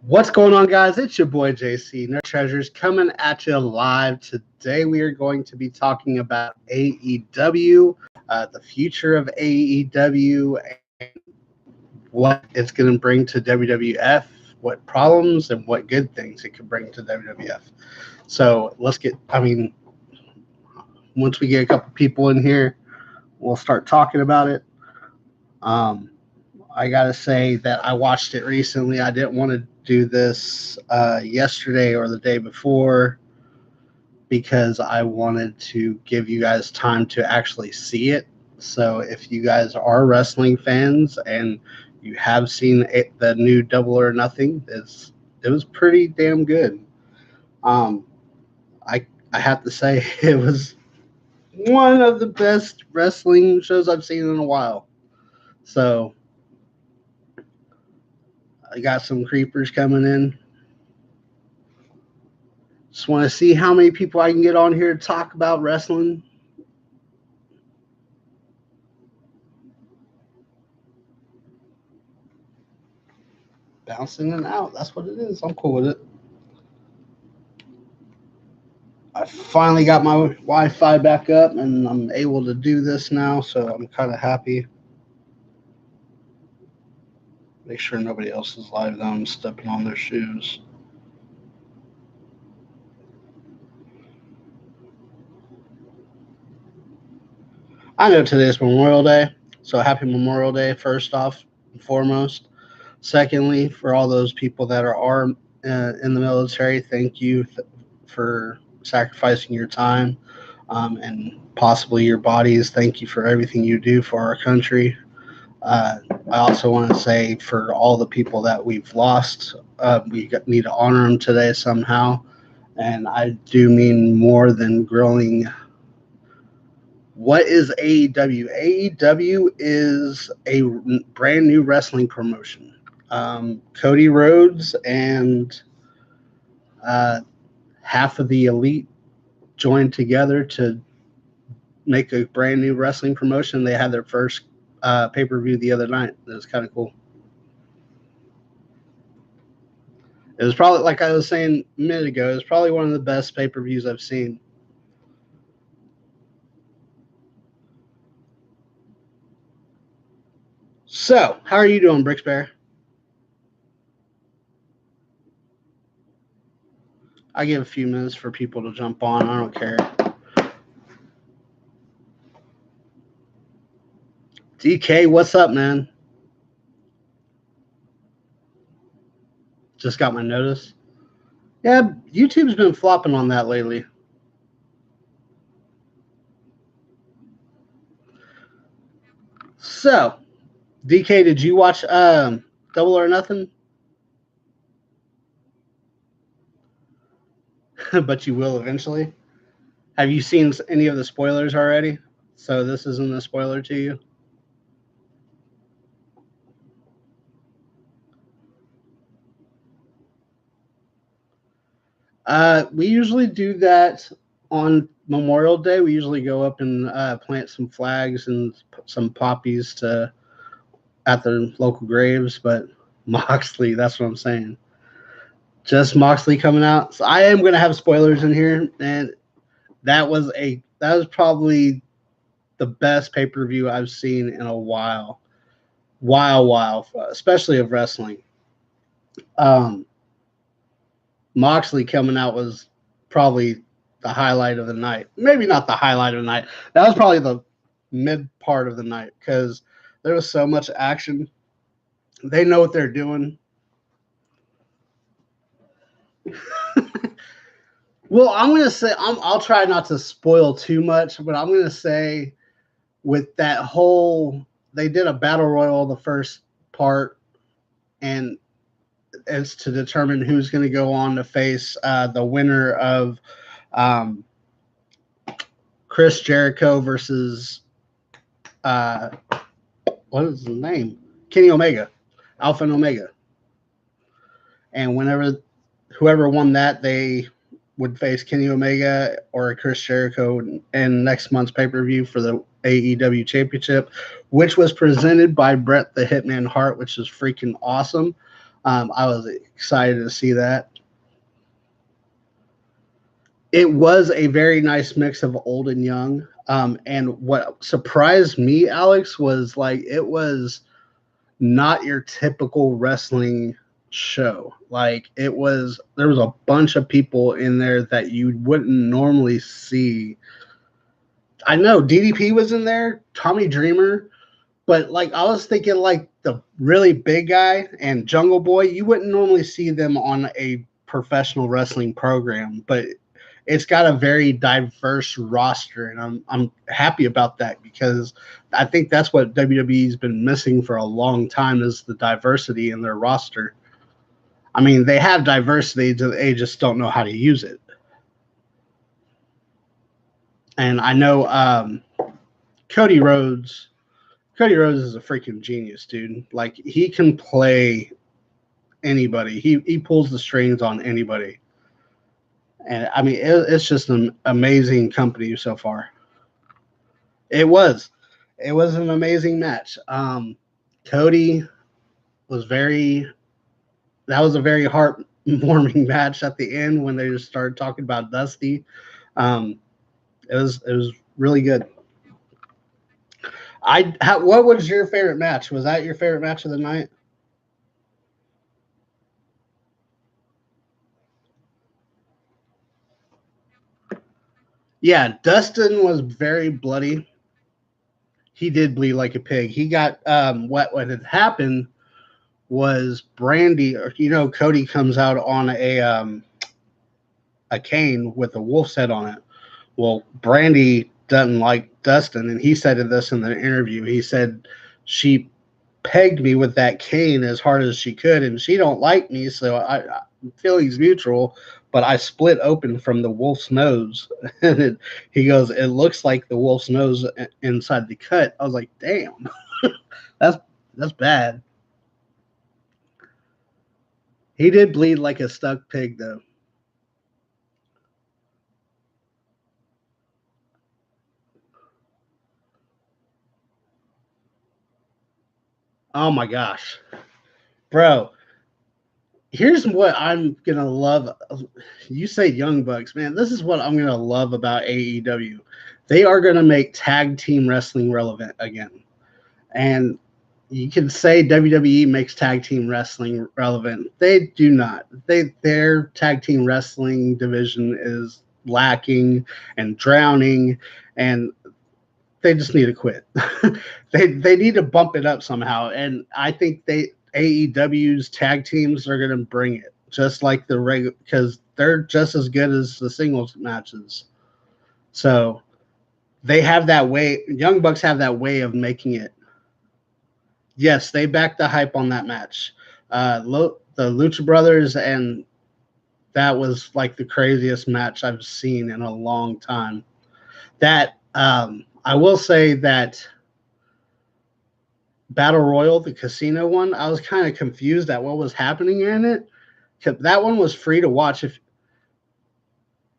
What's going on, guys? It's your boy JC, No Treasures, coming at you live. Today we are going to be talking about AEW, the future of AEW, and what it's going to bring to WWF, what problems and what good things it could bring to WWF. So once we get a couple people in here, we'll start talking about it. I gotta say that I watched it recently. I didn't want to do this yesterday or the day before because I wanted to give you guys time to actually see it. So if you guys are wrestling fans and you have seen the new Double or Nothing, it was pretty damn good. Um, I have to say it was one of the best wrestling shows I've seen in a while. So I got some creepers coming in. Just want to see how many people I can get on here to talk about wrestling. Bouncing in and out. That's what it is. I'm cool with it. I finally got my Wi-Fi back up and I'm able to do this now, so I'm kind of happy. Make sure nobody else is live though. I'm stepping on their shoes. I know today's Memorial Day, so happy Memorial Day first off and foremost. Secondly, for all those people that are in the military, thank you for sacrificing your time and possibly your bodies. Thank you for everything you do for our country. I also want to say for all the people that we've lost, we need to honor them today somehow. And I do mean more than grilling. What is AEW? AEW is a brand new wrestling promotion. Cody Rhodes and half of the elite joined together to make a brand new wrestling promotion. They had their first pay-per-view the other night. It was kind of cool. It was probably, like I was saying a minute ago, it was probably one of the best pay-per-views I've seen. So, how are you doing, Bricksbear? I give a few minutes for people to jump on. I don't care. DK, what's up, man? Just got my notice. Yeah, YouTube's been flopping on that lately. So, DK, did you watch Double or Nothing? But you will eventually. Have you seen any of the spoilers already? So this isn't a spoiler to you? We usually do that on Memorial Day. We usually go up and plant some flags and some poppies at the local graves. But Moxley, that's what I'm saying. Just Moxley coming out. So I am going to have spoilers in here, and that was probably the best pay-per-view I've seen in a while, especially of wrestling. Moxley coming out was probably the highlight of the night. Maybe not the highlight of the night. That was probably the mid part of the night because there was so much action. They know what they're doing. Well, I'm going to say, I'll try not to spoil too much, but I'm going to say with that whole, they did a battle royal the first part, and it's to determine who's going to go on to face the winner of Chris Jericho versus what is his name? Kenny Omega, Alpha and Omega. And whoever won that, they would face Kenny Omega or Chris Jericho in next month's pay-per-view for the AEW Championship, which was presented by Bret the Hitman Hart, which is freaking awesome. I was excited to see that. It was a very nice mix of old and young. And what surprised me, Alex, was like it was not your typical wrestling show. Like there was a bunch of people in there that you wouldn't normally see. I know DDP was in there, Tommy Dreamer, but like I was thinking like the really big guy and Jungle Boy, you wouldn't normally see them on a professional wrestling program, but it's got a very diverse roster, and I'm happy about that because I think that's what WWE's been missing for a long time is the diversity in their roster. I mean, they have diversity, they just don't know how to use it. And I know Cody Rhodes. Cody Rhodes is a freaking genius, dude. Like he can play anybody. He pulls the strings on anybody. And I mean, it's just an amazing company so far. It was. It was an amazing match. Cody was very. That was a very heartwarming match at the end when they just started talking about Dusty. Um, it was really good. What was your favorite match? Was that your favorite match of the night? Yeah, Dustin was very bloody. He did bleed like a pig. He got what had happened was Brandy, or Cody comes out on a cane with a wolf's head on it. Well, Brandy doesn't like Dustin, and he said this in the interview. He said she pegged me with that cane as hard as she could, and she don't like me, so I feelings mutual. But I split open from the wolf's nose, and he goes, "It looks like the wolf's nose inside the cut." I was like, "Damn, that's that's bad." He did bleed like a stuck pig, though. Oh my gosh, bro! Here's what I'm gonna love. You say Young Bucks, man. This is what I'm gonna love about AEW. They are gonna make tag team wrestling relevant again. And you can say WWE makes tag team wrestling relevant. They do not. Their tag team wrestling division is lacking and drowning, and they just need to quit. They need to bump it up somehow, and I think they AEW's tag teams are going to bring it, just like the regular, because they're just as good as the singles matches. So they have that way. Young Bucks have that way of making it. Yes, they backed the hype on that match. The Lucha Brothers, and that was like the craziest match I've seen in a long time. That I will say that Battle Royal, the casino one, I was kind of confused at what was happening in it. That one was free to watch. If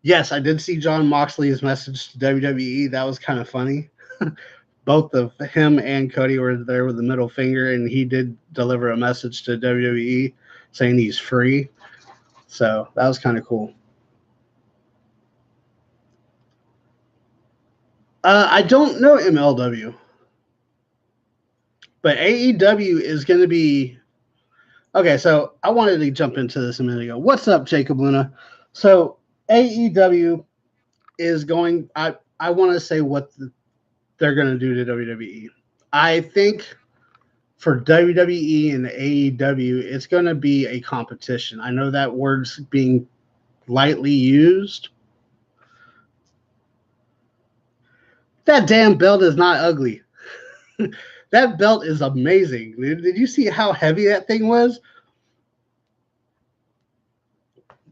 yes, I did see John Moxley's message to WWE. That was kind of funny. Both of him and Cody were there with the middle finger, and he did deliver a message to WWE saying he's free. So that was kind of cool. I don't know MLW, but AEW is going to be okay. So I wanted to jump into this a minute ago. What's up, Jacob Luna? So AEW is going. I want to say what they're going to do to WWE. I think for WWE and AEW, it's going to be a competition. I know that word's being lightly used. That damn belt is not ugly. That belt is amazing. Did you see how heavy that thing was?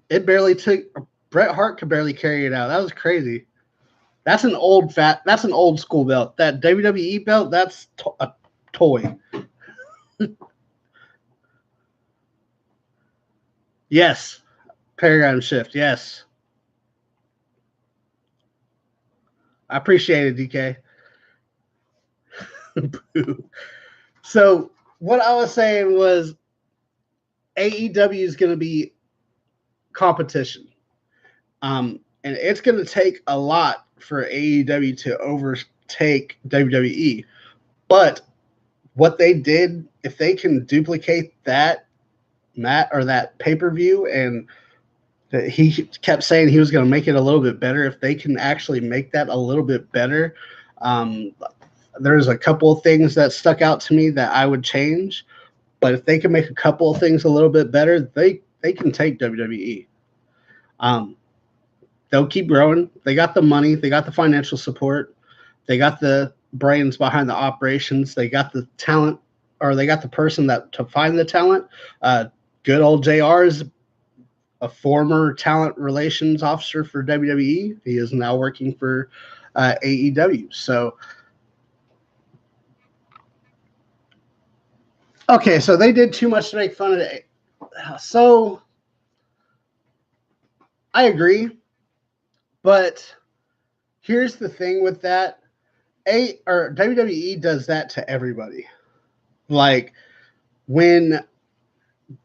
It barely took Bret Hart could barely carry it out. That was crazy. That's an old school belt. That WWE belt, that's a toy. Yes. Paradigm shift. Yes. I appreciate it, DK. So what I was saying was AEW is going to be competition. And it's going to take a lot for AEW to overtake WWE. But what they did, if they can duplicate that that pay-per-view, and that he kept saying he was going to make it a little bit better, if they can actually make that a little bit better, there's a couple of things that stuck out to me that I would change. But if they can make a couple of things a little bit better, they can take WWE. They'll keep growing. They got the money. They got the financial support. They got the brains behind the operations. They got the talent, or they got the person that to find the talent. Good old JR is a former talent relations officer for WWE. He is now working for AEW. So, okay, so they did too much to make fun of it. So, I agree. But here's the thing with that. WWE does that to everybody. Like when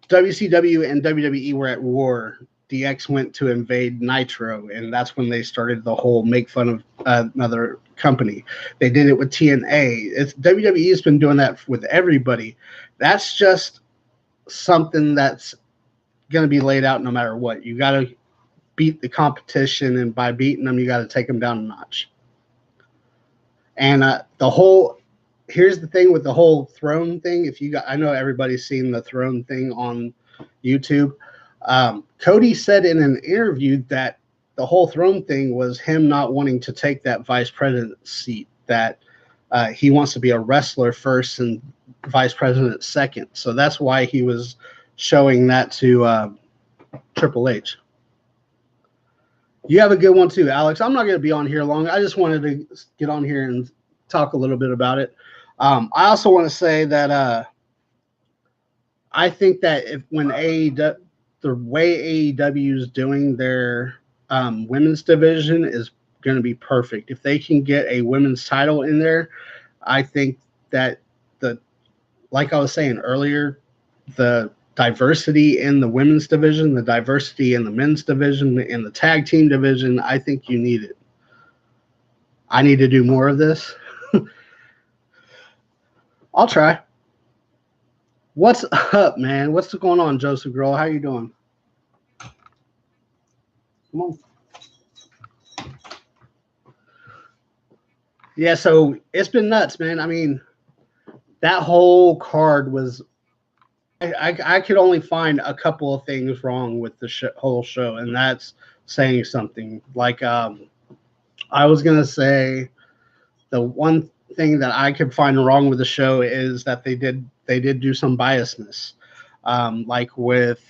WCW and WWE were at war, DX went to invade Nitro, and that's when they started the whole make fun of another company. They did it with TNA. WWE has been doing that with everybody. That's just something that's going to be laid out no matter what. You got to beat the competition, and by beating them, you got to take them down a notch. And here's the thing with the whole throne thing. I know everybody's seen the throne thing on YouTube. Cody said in an interview that the whole throne thing was him not wanting to take that vice president seat, that he wants to be a wrestler first and vice president second. So that's why he was showing that to Triple H. You have a good one too, Alex. I'm not going to be on here long. I just wanted to get on here and talk a little bit about it. I also want to say that I think that when the way AEW is doing their women's division is going to be perfect. If they can get a women's title in there, I think that like I was saying earlier, the diversity in the women's division, the diversity in the men's division, in the tag team division, I think you need it. I need to do more of this. I'll try. What's up, man? What's going on, Joseph Grohl? How you doing? Come on. Yeah, so it's been nuts, man. I mean, that whole card was I could only find a couple of things wrong with the whole show, and that's saying something. Like I was gonna say, the one thing that I could find wrong with the show is that they did do some biasness, like with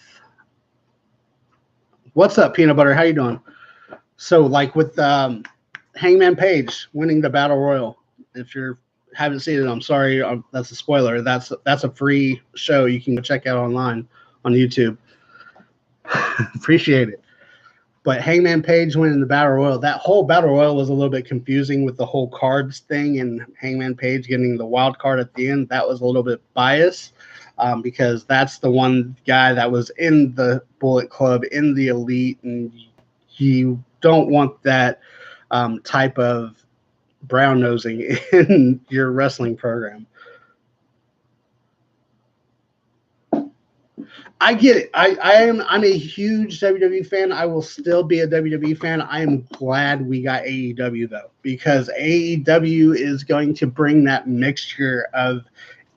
what's up, Peanut Butter? How you doing? So like with Hangman Page winning the Battle Royal. If you haven't seen it, I'm sorry. That's a spoiler. That's a free show you can check out online on YouTube. Appreciate it. But Hangman Page winning the Battle Royal, that whole Battle Royal was a little bit confusing with the whole cards thing, and Hangman Page getting the wild card at the end. That was a little bit biased because that's the one guy that was in the Bullet Club, in the Elite, and you don't want that type of brown nosing in your wrestling program. I get it. I'm a huge WWE fan. I will still be a WWE fan. I am glad we got AEW though, because AEW is going to bring that mixture of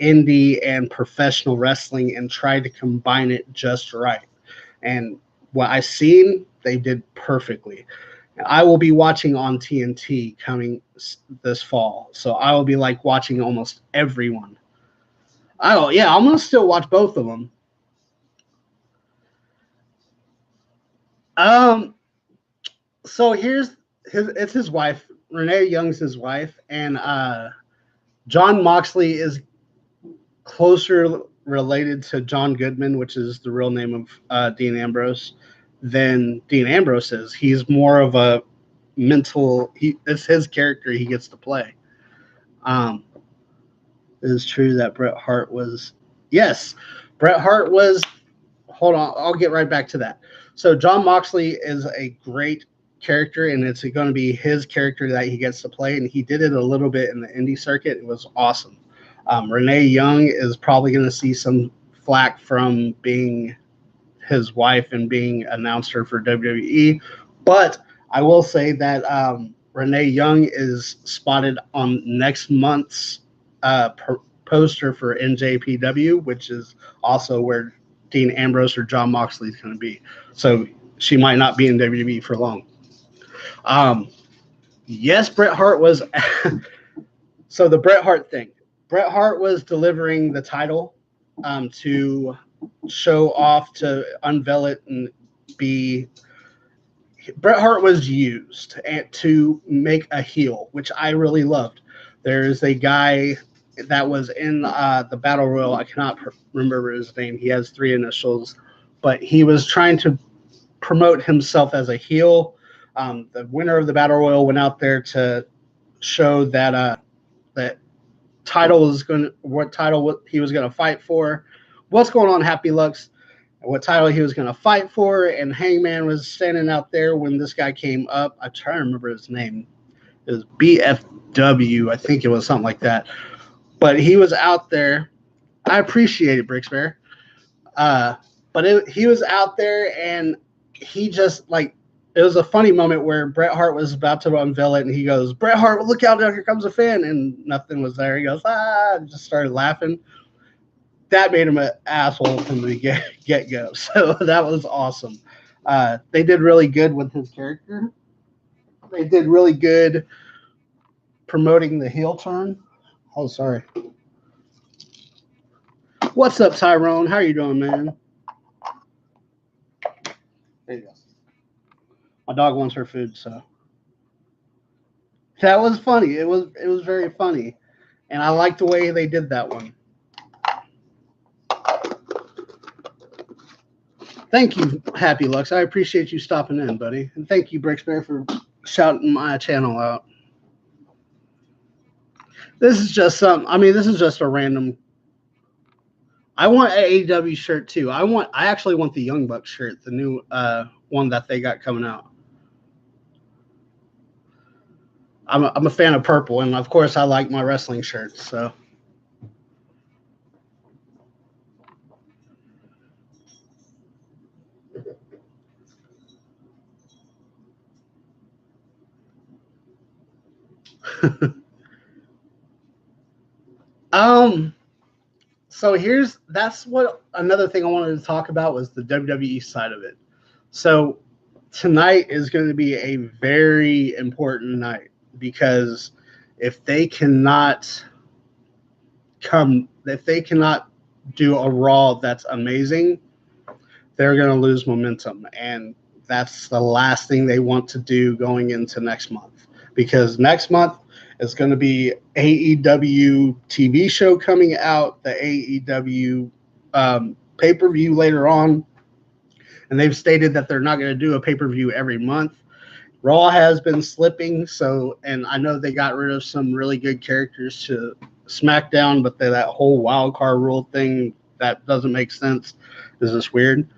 indie and professional wrestling and try to combine it just right. And what I've seen, they did perfectly. I will be watching on TNT coming this fall, so I will be like watching almost everyone. Oh yeah, I'm gonna still watch both of them. So it's his wife, Renee Young's his wife, and John Moxley is closer related to John Goodman, which is the real name of Dean Ambrose, than Dean Ambrose is. He's more of a it's his character he gets to play. It is true that Bret Hart was, yes, Bret Hart was hold on, I'll get right back to that. So John Moxley is a great character, and it's going to be his character that he gets to play, and he did it a little bit in the indie circuit. It was awesome. Renee Young is probably going to see some flack from being his wife and being announcer for WWE, but I will say that Renee Young is spotted on next month's poster for NJPW, which is also where Dean Ambrose or John Moxley is going to be. So she might not be in WWE for long. Yes, Bret Hart was. So the Bret Hart thing. Bret Hart was delivering the title to show off, to unveil it, and be. Bret Hart was used to make a heel, which I really loved. There's a guy that was in the Battle Royal. I cannot remember his name. He has 3 initials, but he was trying to promote himself as a heel. The winner of the Battle Royal went out there to show that that title was what title he was going to fight for. What's going on, Happy Lux? What title he was going to fight for, and Hangman was standing out there when this guy came up. I'm trying to remember his name. It was BFW, I think it was something like that. But he was out there. I appreciate it, Bricks Bear. But he was out there, and he just, like, it was a funny moment where Bret Hart was about to unveil it, and he goes, "Bret Hart, look out, here comes a fan," and nothing was there. He goes, and just started laughing. That made him an asshole from the get-go. So that was awesome. They did really good with his character. They did really good promoting the heel turn. Oh, sorry. What's up, Tyrone? How you doing, man? There you go. My dog wants her food, so that was funny. It was very funny, and I like the way they did that one. Thank you, Happy Lux. I appreciate you stopping in, buddy, and thank you, Bricks Bear, for shouting my channel out. This is just this is just a random. I want an AEW shirt too. I actually want the Young Bucks shirt, the new one that they got coming out. I'm a fan of purple, and of course I like my wrestling shirts. So. So that's what another thing I wanted to talk about was the WWE side of it. So tonight is going to be a very important night because if they cannot do a Raw that's amazing, they're going to lose momentum. And that's the last thing they want to do going into next month, because next month is going to be AEW TV show coming out, the AEW pay-per-view later on, and they've stated that they're not going to do a pay-per-view every month. Raw has been slipping, and I know they got rid of some really good characters to SmackDown, but that whole wild card rule thing, that doesn't make sense. Is this weird?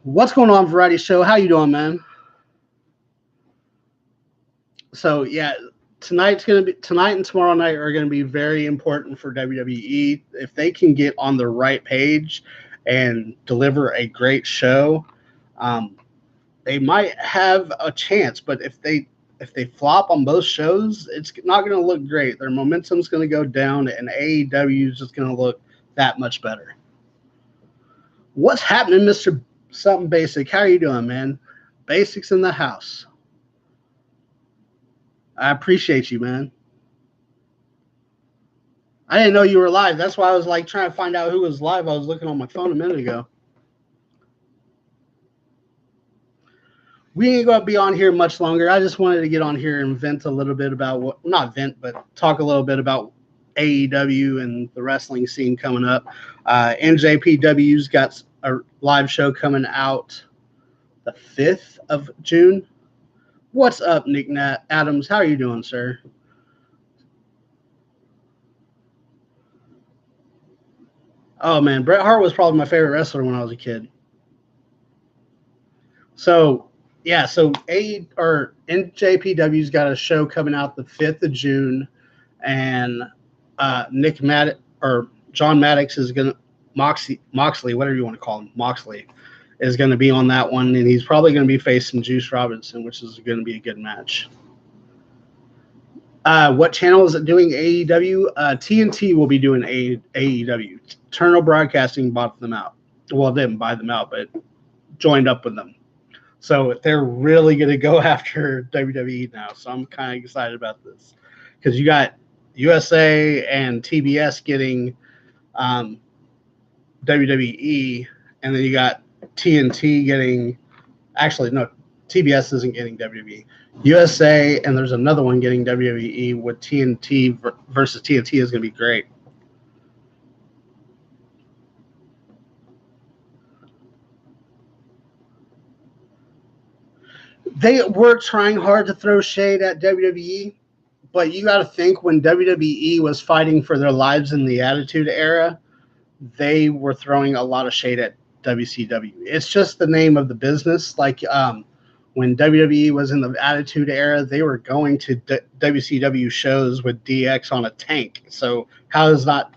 What's going on, Variety Show? How you doing, man? So yeah, tonight and tomorrow night are going to be very important for WWE. If they can get on the right page and deliver a great show, they might have a chance. But if they flop on both shows, it's not going to look great. Their momentum's going to go down, and AEW is just going to look that much better. What's happening, Mr. Something Basic? How are you doing, man? Basics in the house. I appreciate you, man. I didn't know you were live. That's why I was like trying to find out who was live. I was looking on my phone a minute ago. We ain't going to be on here much longer. I just wanted to get on here and vent a little bit about talk a little bit about AEW and the wrestling scene coming up. NJPW's got a live show coming out the 5th of June. What's up, Nick Nat Adams? How are you doing, sir? Oh man, Bret Hart was probably my favorite wrestler when I was a kid. So yeah, so A or NJPW's got a show coming out the 5th of June, and Nick Matt or John Maddox is gonna Moxley, whatever you want to call him, Moxley is going to be on that one, and he's probably going to be facing Juice Robinson, which is going to be a good match. What channel is it doing AEW? TNT will be doing AEW. Turner Broadcasting bought them out. Well, they didn't buy them out, but joined up with them. So they're really going to go after WWE now. So I'm kind of excited about this because you got USA and TBS getting WWE, and then you got TNT getting. Actually, no, TBS isn't getting WWE. USA, and there's another one getting WWE with TNT versus TNT is going to be great. They were trying hard to throw shade at WWE, but you got to think when WWE was fighting for their lives in the Attitude Era, they were throwing a lot of shade at WCW. It's just the name of the business. Like when WWE was in the Attitude Era, they were going to WCW shows with DX on a tank. So how is that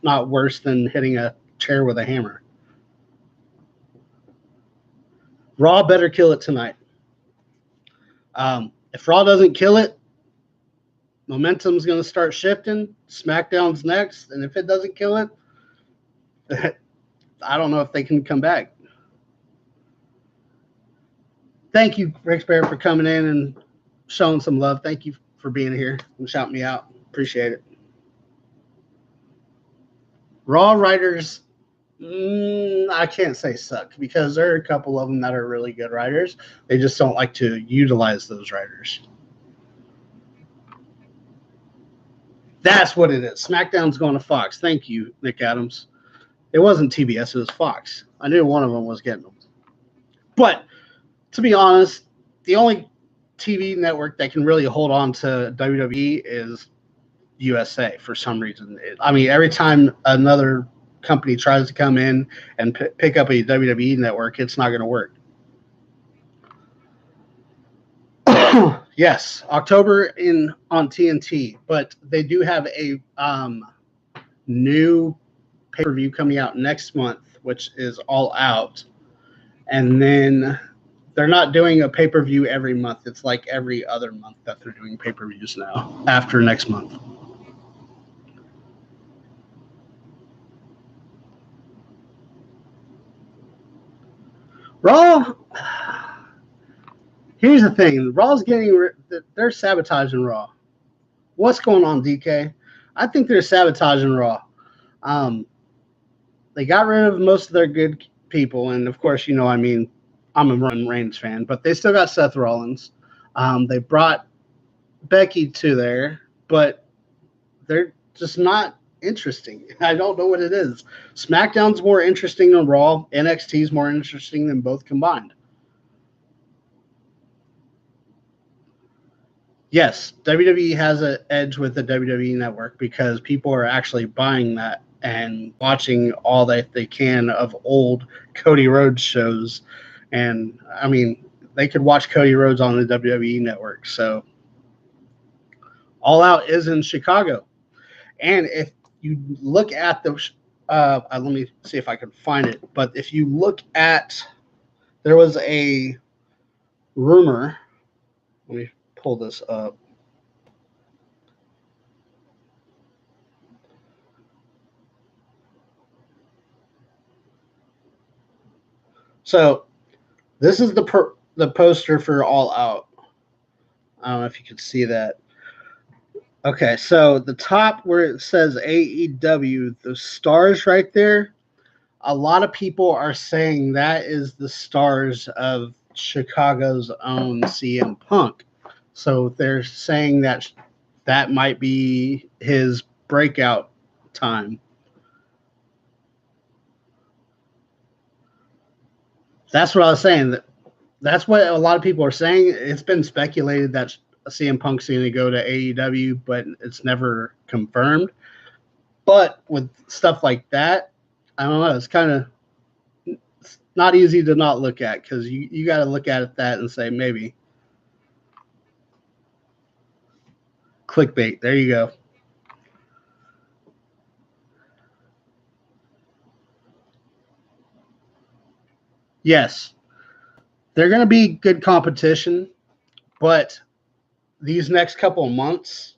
not worse than hitting a chair with a hammer? Raw better kill it tonight. If Raw doesn't kill it, momentum's going to start shifting. SmackDown's next, and if it doesn't kill it, I don't know if they can come back. Thank you, Rick Barrett, for coming in and showing some love. Thank you for being here and shouting me out. Appreciate it. Raw writers, I can't say suck because there are a couple of them that are really good writers. They just don't like to utilize those writers. That's what it is. SmackDown's going to Fox. Thank you, Nick Adams. It wasn't TBS, it was Fox. I knew one of them was getting them. But to be honest, the only TV network that can really hold on to WWE is USA for some reason. I mean, every time another company tries to come in and pick up a WWE network, it's not going to work. Yes, October on TNT, but they do have a new pay-per-view coming out next month, which is All Out. And then they're not doing a pay-per-view every month. It's like every other month that they're doing pay-per-views now after next month. Raw, here's the thing. Raw's they're sabotaging Raw. What's going on, DK? I think they're sabotaging Raw. They got rid of most of their good people, and of course, I mean, I'm a Roman Reigns fan, but they still got Seth Rollins. They brought Becky to there, but they're just not interesting. I don't know what it is. SmackDown's more interesting than Raw. NXT's more interesting than both combined. Yes, WWE has an edge with the WWE network because people are actually buying that and watching all that they can of old Cody Rhodes shows. And I mean, they could watch Cody Rhodes on the WWE network. So All Out is in Chicago. And if you look at the, let me see if I can find it. But if you look at, there was a rumor. Let me pull this up. So this is the poster for All Out. I don't know if you can see that. Okay, so the top where it says AEW, the stars right there, a lot of people are saying that is the stars of Chicago's own CM Punk. So they're saying that might be his breakout time. That's what I was saying. That's what a lot of people are saying. It's been speculated that CM Punk's going to go to AEW, but it's never confirmed. But with stuff like that, I don't know. It's kind of not easy to not look at because you got to look at that and say maybe clickbait. There you go. Yes, they're going to be good competition, but these next couple of months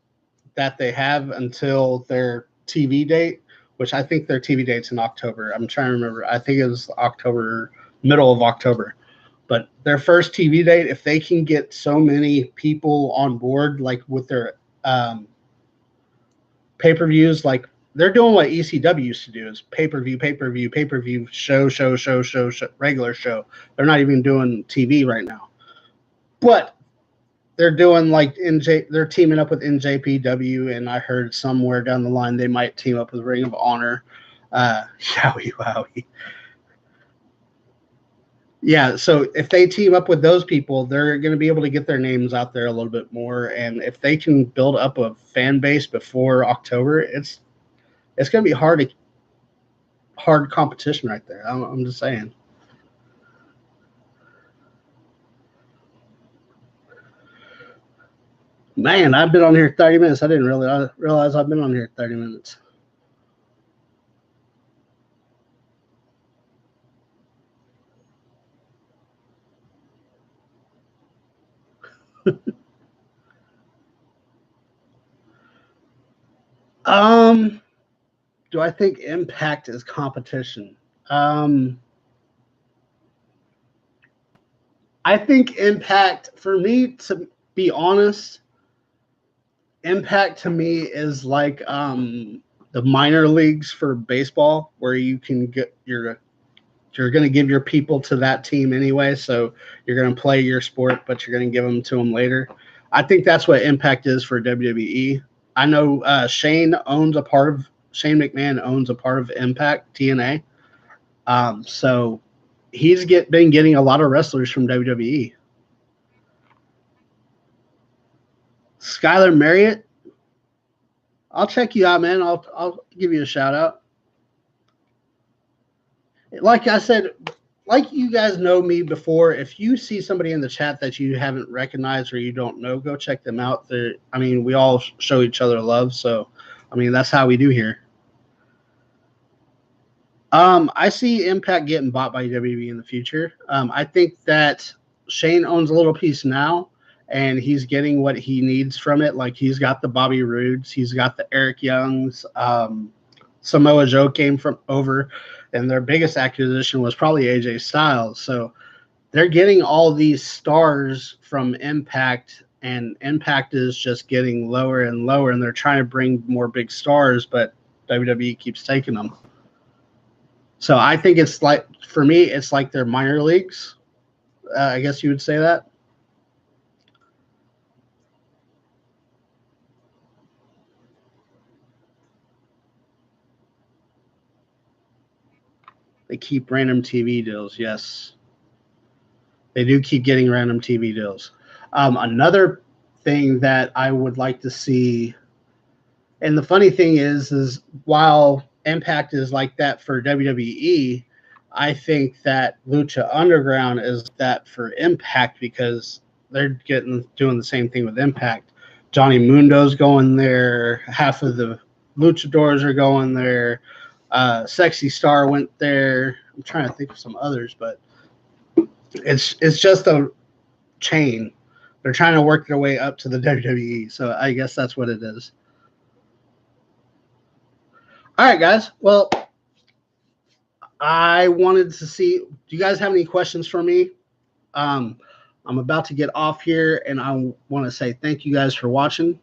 that they have until their TV date, which I think their TV date's in October. I'm trying to remember. I think it was October, middle of October. But their first TV date, if they can get so many people on board, like with their pay-per-views, like they're doing what ECW used to do is pay-per-view, show, regular show. They're not even doing TV right now. But they're doing like they're teaming up with NJPW, and I heard somewhere down the line they might team up with Ring of Honor. Yowie wowie. Yeah, so if they team up with those people, they're going to be able to get their names out there a little bit more, and if they can build up a fan base before October, it's going to be hard competition right there. I'm just saying. Man, I've been on here 30 minutes. I didn't really realize I've been on here 30 minutes. Do I think Impact is competition? I think Impact, for me, to be honest, Impact to me is like the minor leagues for baseball, where you can get you're going to give your people to that team anyway, so you're going to play your sport, but you're going to give them to them later. I think that's what Impact is for WWE. I know Shane McMahon owns a part of Impact TNA, so he's been getting a lot of wrestlers from WWE. Skylar Marriott, I'll check you out, man. I'll give you a shout out. Like I said, like you guys know me before, if you see somebody in the chat that you haven't recognized or you don't know, go check them out. We all show each other love, so that's how we do here. I see Impact getting bought by WWE in the future. I think that Shane owns a little piece now, and he's getting what he needs from it. Like he's got the Bobby Roodes, he's got the Eric Youngs. Samoa Joe came from over, and their biggest acquisition was probably AJ Styles. So they're getting all these stars from Impact, and Impact is just getting lower and lower, and they're trying to bring more big stars, but WWE keeps taking them. So I think it's like, for me, it's like their minor leagues. I guess you would say that. They keep random TV deals. Yes, they do keep getting random TV deals. Another thing that I would like to see, and the funny thing is while Impact is like that for WWE, I think that Lucha Underground is that for Impact because they're doing the same thing with Impact. Johnny Mundo's going there. Half of the luchadors are going there. Sexy Star went there. I'm trying to think of some others, but it's just a chain. They're trying to work their way up to the WWE, so I guess that's what it is. All right, guys. Well, I wanted to see, do you guys have any questions for me? I'm about to get off here, and I want to say thank you guys for watching.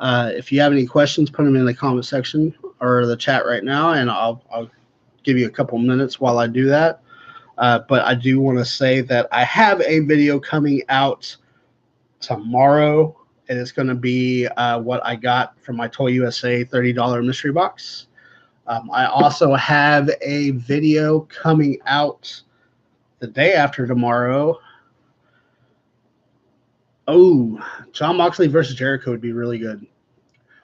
If you have any questions, put them in the comment section or the chat right now, and I'll give you a couple minutes while I do that. But I do want to say that I have a video coming out tomorrow, and it's going to be what I got from my Toy USA $30 mystery box. I also have a video coming out the day after tomorrow. Oh, Jon Moxley versus Jericho would be really good.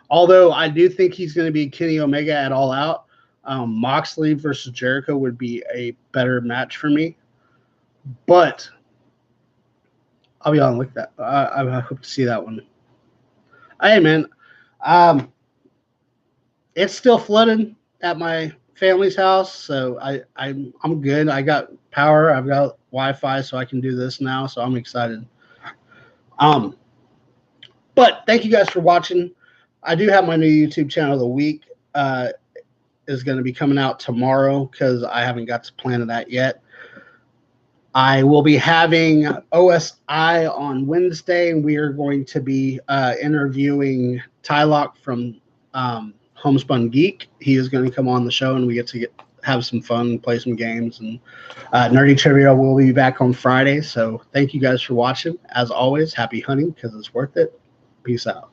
Although I do think he's going to be Kenny Omega at All Out. Moxley versus Jericho would be a better match for me, but I'll be on with that. I hope to see that one. Hey man, um, it's still flooded at my family's house, so I'm good. I got power. I've got Wi-Fi, so I can do this now. So I'm excited. Um, but thank you guys for watching. I do have my new YouTube channel of the week. Is going to be coming out tomorrow because I haven't got to plan that yet. I will be having OSI on Wednesday. We are going to be interviewing Tylock from Homespun Geek. He is going to come on the show, and we get to have some fun, play some games, and Nerdy Trivia will be back on Friday. So thank you guys for watching. As always, happy hunting because it's worth it. Peace out.